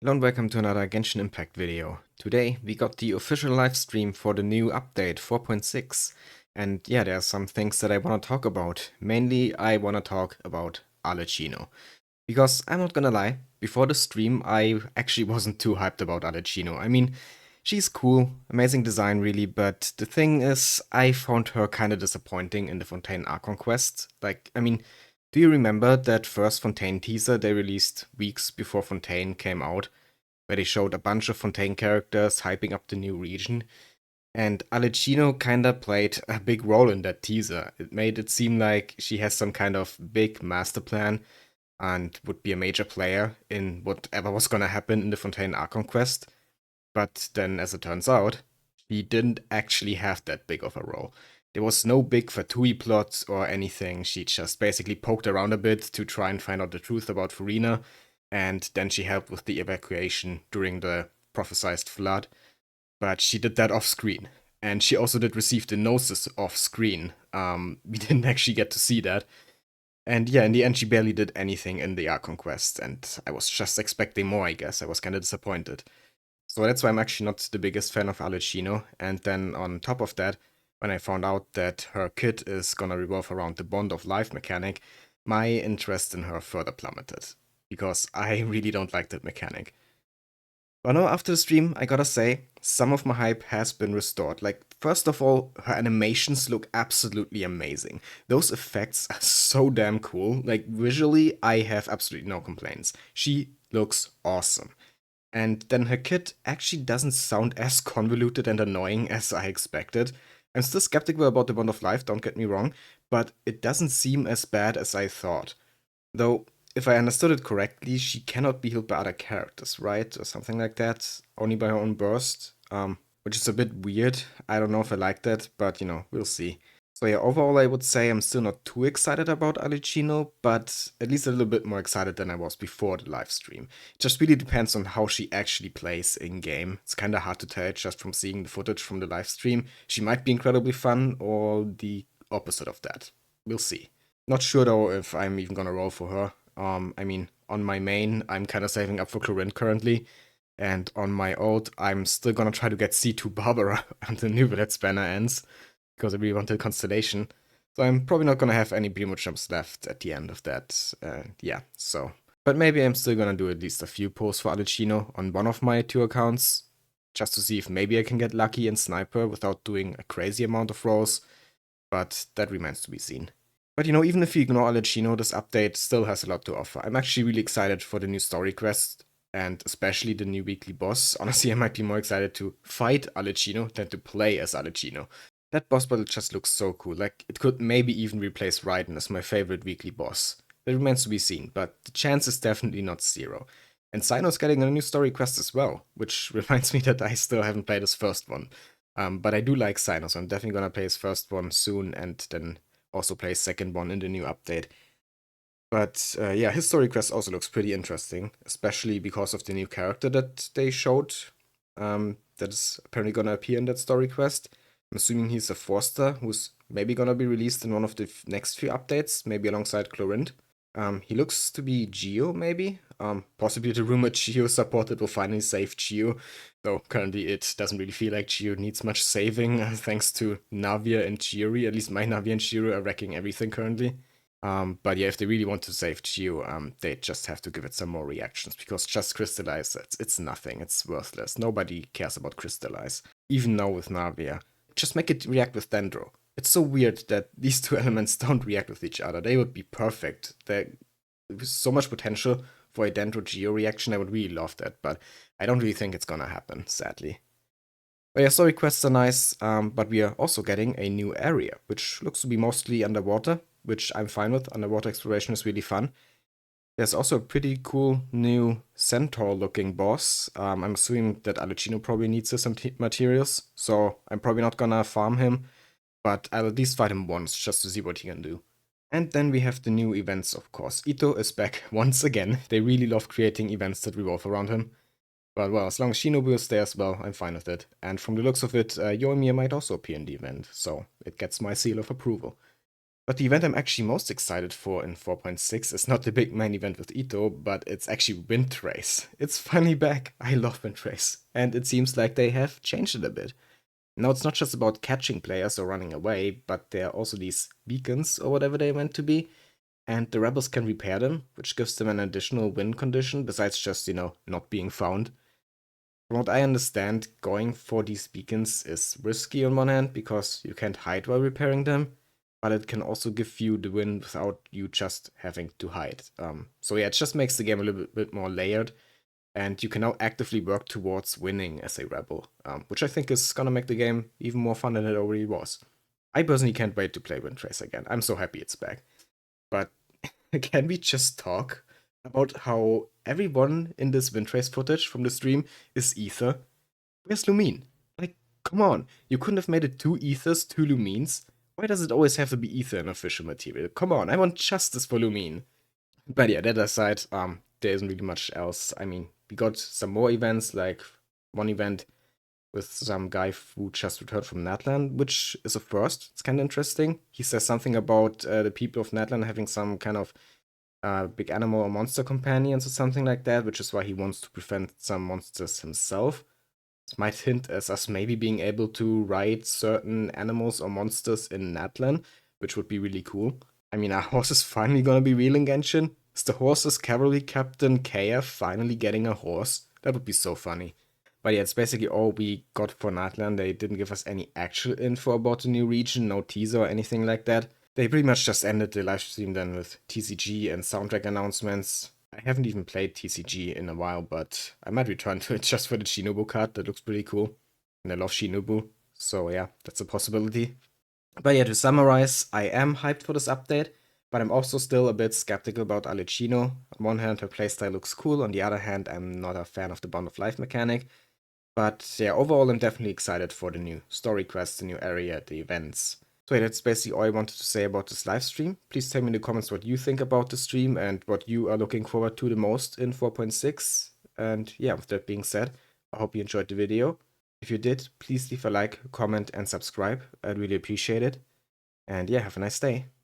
Hello and welcome to another Genshin Impact video. Today we got the official live stream for the new update 4.6, and yeah, there are some things that I want to talk about. Mainly I want to talk about Arlecchino. Because I'm not gonna lie, before the stream I actually wasn't too hyped about Arlecchino. I mean, she's cool, amazing design really, but the thing is I found her kinda disappointing in the Fontaine Archon quest. Do you remember that first Fontaine teaser they released weeks before Fontaine came out, where they showed a bunch of Fontaine characters hyping up the new region? And Arlecchino kinda played a big role in that teaser. It made it seem like she has some kind of big master plan and would be a major player in whatever was gonna happen in the Fontaine Archon quest. But then, as it turns out, she didn't actually have that big of a role. There was no big Fatui plot or anything. She just basically poked around a bit to try and find out the truth about Furina, and then she helped with the evacuation during the prophesized flood. But she did that off screen. And she also did receive the Gnosis off screen. We didn't actually get to see that. And yeah, in the end, she barely did anything in the Archon quest, and I was just expecting more, I guess. I was kind of disappointed. So that's why I'm actually not the biggest fan of Arlecchino. And then on top of that, when I found out that her kit is gonna revolve around the Bond of Life mechanic, my interest in her further plummeted. Because I really don't like that mechanic. But no, after the stream, I gotta say, some of my hype has been restored. Like, first of all, her animations look absolutely amazing. Those effects are so damn cool. Like, visually, I have absolutely no complaints. She looks awesome. And then her kit actually doesn't sound as convoluted and annoying as I expected. I'm still skeptical about the Bond of Life, don't get me wrong, but it doesn't seem as bad as I thought. Though, if I understood it correctly, she cannot be healed by other characters, right? Or something like that. Only by her own burst. Which is a bit weird. I don't know if I like that, but we'll see. So yeah, overall I would say I'm still not too excited about Arlecchino, but at least a little bit more excited than I was before the live stream. It just really depends on how she actually plays in-game. It's kinda hard to tell just from seeing the footage from the live stream. She might be incredibly fun, or the opposite of that. We'll see. Not sure though if I'm even gonna roll for her. On my main, I'm kinda saving up for Chlorine currently, and on my ult, I'm still gonna try to get C2 Barbara until New Village banner ends, because I really wanted Constellation. So I'm probably not gonna have any Primo jumps left at the end of that. Yeah, so. But maybe I'm still gonna do at least a few posts for Arlecchino on one of my two accounts, just to see if maybe I can get lucky in Sniper without doing a crazy amount of rolls, but that remains to be seen. But even if you ignore Arlecchino, this update still has a lot to offer. I'm actually really excited for the new story quest, and especially the new weekly boss. Honestly, I might be more excited to fight Arlecchino than to play as Arlecchino. That boss battle just looks so cool. Like, it could maybe even replace Raiden as my favorite weekly boss. That remains to be seen, but the chance is definitely not zero. And Cyno's getting a new story quest as well, which reminds me that I still haven't played his first one. But I do like Cyno, so I'm definitely gonna play his first one soon, and then also play his second one in the new update. But yeah, his story quest also looks pretty interesting, especially because of the new character that they showed. That is apparently gonna appear in that story quest. I'm assuming he's a Forster who's maybe gonna be released in one of the next few updates, maybe alongside Chlorinde. He looks to be Geo, maybe. Possibly the rumored Geo support that will finally save Geo, though currently it doesn't really feel like Geo needs much saving, thanks to Navia and Chiori. At least my Navia and Chiori are wrecking everything currently. But yeah, if they really want to save Geo, they just have to give it some more reactions, because just Crystallize, it's nothing, it's worthless. Nobody cares about Crystallize, even now with Navia. Just make it react with Dendro. It's so weird that these two elements don't react with each other. They would be perfect. There's so much potential for a Dendro Geo reaction. I would really love that, but I don't really think it's gonna happen, sadly. But yeah, story quests are nice, but we are also getting a new area, which looks to be mostly underwater, which I'm fine with. Underwater exploration is really fun. There's also a pretty cool new centaur-looking boss. I'm assuming that Arlecchino probably needs some materials, so I'm probably not gonna farm him, but I'll at least fight him once just to see what he can do. And then we have the new events, of course. Ito is back once again. They really love creating events that revolve around him. But well, as long as Shinobu will stay as well, I'm fine with it. And from the looks of it, Yoimiya might also appear in the event, so it gets my seal of approval. But the event I'm actually most excited for in 4.6 is not the big main event with Ito, but it's actually Windtrace. It's finally back. I love Windtrace, and it seems like they have changed it a bit. Now it's not just about catching players or running away, but there are also these beacons or whatever they meant to be, and the rebels can repair them, which gives them an additional win condition besides just, not being found. From what I understand, going for these beacons is risky on one hand because you can't hide while repairing them, but it can also give you the win without you just having to hide. So yeah, it just makes the game a little bit more layered, and you can now actively work towards winning as a rebel, which I think is gonna make the game even more fun than it already was. I personally can't wait to play Windtrace again. I'm so happy it's back. But can we just talk about how everyone in this Windtrace footage from the stream is Ether? Where's Lumine? Like, come on, you couldn't have made it 2 Ethers, 2 Lumines? Why does it always have to be Ether in official material? Come on, I want justice for Lumine. But yeah, that aside, there isn't really much else. I mean, we got some more events, like one event with some guy who just returned from Natlan, which is a first. It's kind of interesting. He says something about the people of Natlan having some kind of big animal or monster companions or something like that, which is why he wants to prevent some monsters himself. This might hint as us maybe being able to ride certain animals or monsters in Natlan, which would be really cool. I mean, our horse is finally gonna be real in Genshin. Is the horse's cavalry captain KF finally getting a horse? That would be so funny. But yeah, it's basically all we got for Natlan. They didn't give us any actual info about the new region, no teaser or anything like that. They pretty much just ended the live stream then with TCG and soundtrack announcements. I haven't even played TCG in a while, but I might return to it just for the Shinobu card. That looks pretty cool. And I love Shinobu, so yeah, that's a possibility. But yeah, to summarize, I am hyped for this update, but I'm also still a bit skeptical about Arlecchino. On one hand, her playstyle looks cool, on the other hand, I'm not a fan of the Bond of Life mechanic. But yeah, overall, I'm definitely excited for the new story quests, the new area, the events. So yeah, that's basically all I wanted to say about this live stream. Please tell me in the comments what you think about the stream and what you are looking forward to the most in 4.6. And yeah, with that being said, I hope you enjoyed the video. If you did, please leave a like, comment, and subscribe. I'd really appreciate it. And yeah, have a nice day.